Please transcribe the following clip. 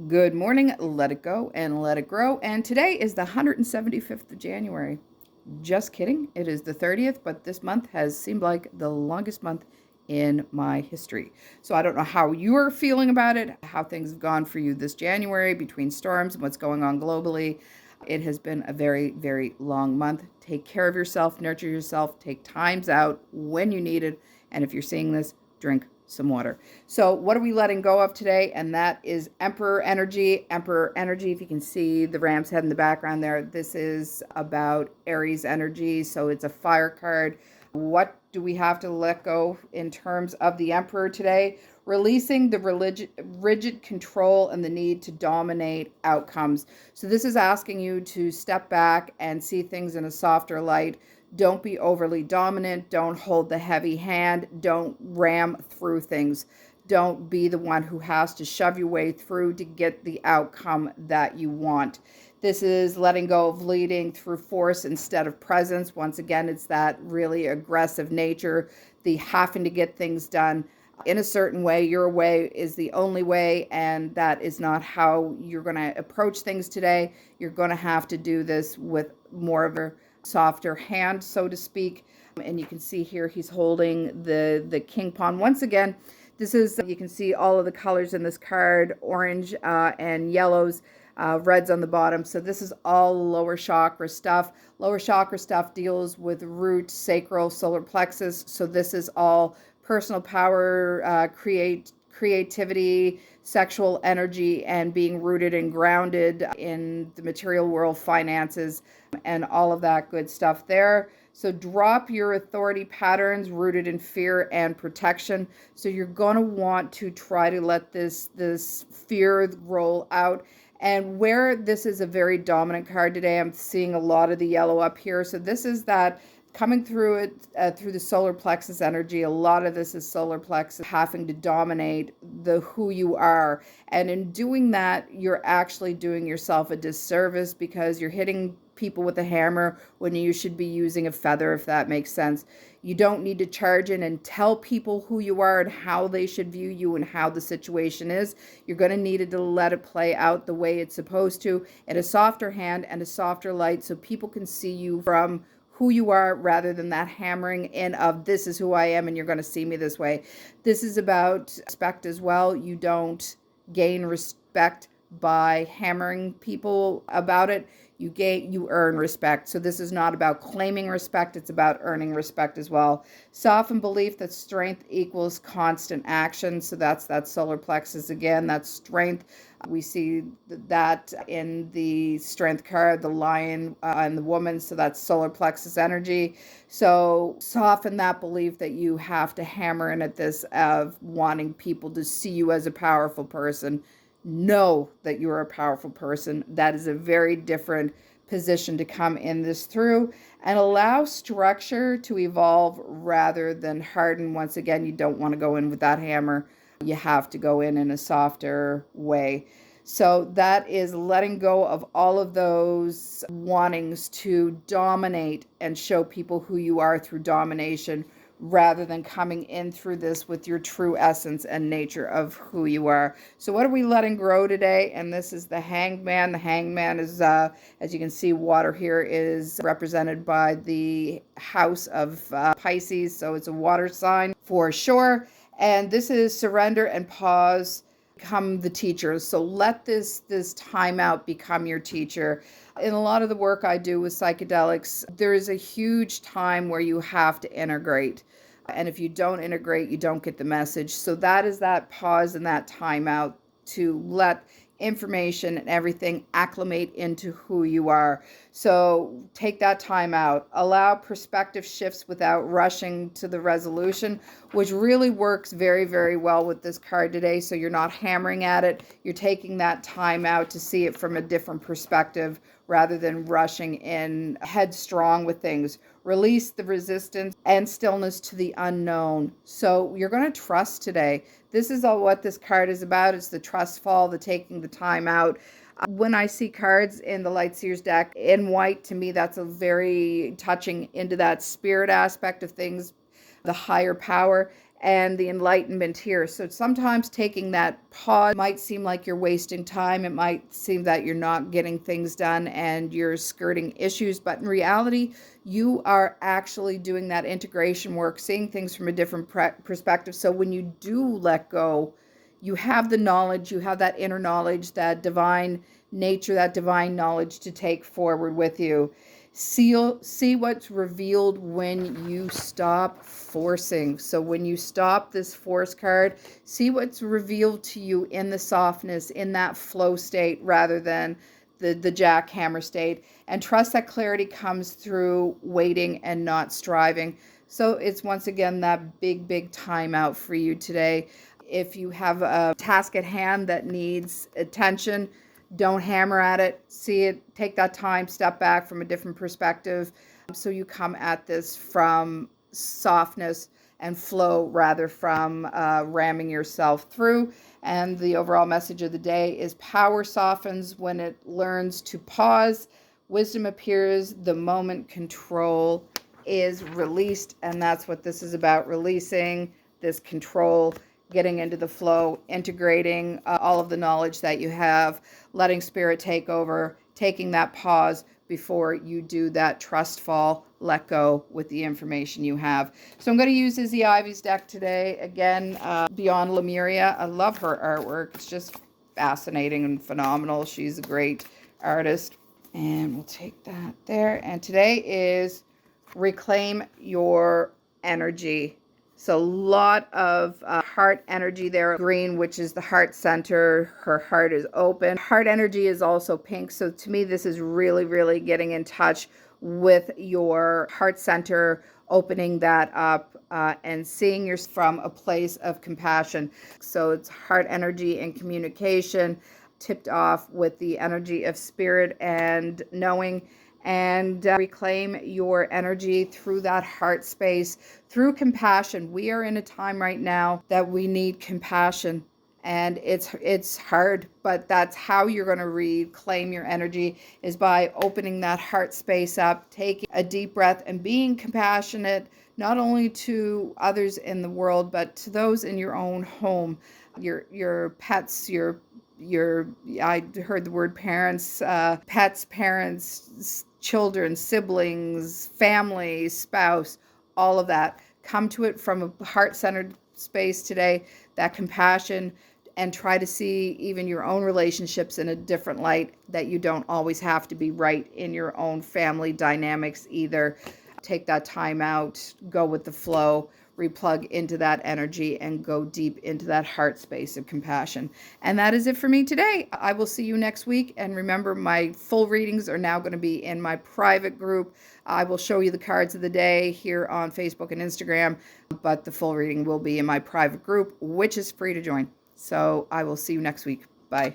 Good morning, let it go and let it grow. And today is the 175th of January. Just kidding. It is the 30th, but this month has seemed like the longest month in my history. So I don't know how you're feeling about it, how things have gone for you this January between storms and what's going on globally. It has been a very, very long month. Take care of yourself, nurture yourself, take times out when you need it. And if you're seeing this, drink some water. So what are we letting go of today? And that is Emperor energy. Emperor energy, if you can see the ram's head in the background there, this is about Aries energy. So it's a fire card. What do we have to let go in terms of the Emperor today? Releasing the rigid control and the need to dominate outcomes. So this is asking you to step back and see things in a softer light. Don't be overly dominant. Don't hold the heavy hand. Don't ram through things. Don't be the one who has to shove your way through to get the outcome that you want. This is letting go of leading through force instead of presence. Once again, it's that really aggressive nature, the having to get things done in a certain way. Your way is the only way, and that is not how you're going to approach things today. You're going to have to do this with more of a softer hand, so to speak. And you can see here he's holding the king pawn. Once again, this is, you can see all of the colors in this card, orange and yellows, reds on the bottom. So this is all lower chakra stuff. Lower chakra stuff deals with root, sacral, solar plexus. So this is all personal power, creativity, sexual energy, and being rooted and grounded in the material world, finances, and all of that good stuff there. So drop your authority patterns rooted in fear and protection. So you're going to want to try to let this fear roll out. And where this is a very dominant card today, I'm seeing a lot of the yellow up here. So this is that coming through it through the solar plexus energy. A lot of this is solar plexus having to dominate the who you are. And in doing that, you're actually doing yourself a disservice because you're hitting people with a hammer when you should be using a feather, if that makes sense. You don't need to charge in and tell people who you are and how they should view you and how the situation is. You're going to need to let it play out the way it's supposed to in a softer hand and a softer light so people can see you from who you are rather than that hammering in of this is who I am and you're going to see me this way. This is about respect as well. You don't gain respect by hammering people about it. You earn respect. So this is not about claiming respect, it's about earning respect as well. Soften belief that strength equals constant action. So that's that solar plexus again, that's strength. We see that in the strength card, the lion and the woman. So that's solar plexus energy. So soften that belief that you have to hammer in at this of wanting people to see you as a powerful person. Know that you're a powerful person. That is a very different position to come in this through, and allow structure to evolve rather than harden. Once again, you don't want to go in with that hammer. You have to go in a softer way. So that is letting go of all of those wantings to dominate and show people who you are through domination, rather than coming in through this with your true essence and nature of who you are. So what are we letting grow today? And this is the hangman. The hangman is, as you can see, water here is represented by the house of Pisces. So it's a water sign for sure. And this is surrender and pause, become the teacher. So let this time out become your teacher. In a lot of the work I do with psychedelics, there is a huge time where you have to integrate. And if you don't integrate, you don't get the message. So that is that pause and that time out to let information and everything acclimate into who you are. So take that time out. Allow perspective shifts without rushing to the resolution, which really works very, very well with this card today. So you're not hammering at it. You're taking that time out to see it from a different perspective rather than rushing in headstrong with things. Release the resistance and stillness to the unknown. So you're going to trust today. This is all what this card is about. It's the trust fall, the taking the time out. When I see cards in the Light Seers deck in white, to me, that's a very touching into that spirit aspect of things, the higher power. and the enlightenment here. So sometimes taking that pause might seem like you're wasting time. It might seem that you're not getting things done and you're skirting issues, but in reality, you are actually doing that integration work, seeing things from a different perspective. So when you do let go, you have the knowledge, you have that inner knowledge, that divine nature, that divine knowledge to take forward with you. See what's revealed when you stop forcing. So when you stop this force card, see what's revealed to you in the softness, in that flow state, rather than the jackhammer state. And trust that clarity comes through waiting and not striving. So it's once again that big timeout for you today. If you have a task at hand that needs attention, don't hammer at it. See it, take that time, step back from a different perspective, so you come at this from softness and flow rather from ramming yourself through. And the overall message of the day is power softens when it learns to pause. Wisdom appears the moment control is released. And that's what this is about, releasing this control, getting into the flow, integrating all of the knowledge that you have, letting spirit take over, taking that pause before you do that trust fall, let go with the information you have. So I'm going to use Izzy Ivy's deck today. Again, Beyond Lemuria. I love her artwork. It's just fascinating and phenomenal. She's a great artist. And we'll take that there. And today is Reclaim Your Energy. So a lot of heart energy there. Green, which is the heart center. Her heart is open. Heart energy is also pink. So to me, this is really getting in touch with your heart center, opening that up and seeing yours from a place of compassion. So it's heart energy and communication, tipped off with the energy of spirit and knowing, and reclaim your energy through that heart space, through compassion. We are in a time right now that we need compassion, and it's hard, but that's how you're going to reclaim your energy, is by opening that heart space up, taking a deep breath, and being compassionate, not only to others in the world, but to those in your own home, your pets, I heard the word parents, pets, parents, children, siblings, family, spouse, all of that. Come to it from a heart-centered space today, that compassion, and try to see even your own relationships in a different light, that you don't always have to be right in your own family dynamics either. Take that time out, go with the flow, replug into that energy, and go deep into that heart space of compassion. And that is it for me today. I will see you next week. And remember, my full readings are now going to be in my private group. I will show you the cards of the day here on Facebook and Instagram, but the full reading will be in my private group, which is free to join. So I will see you next week. Bye.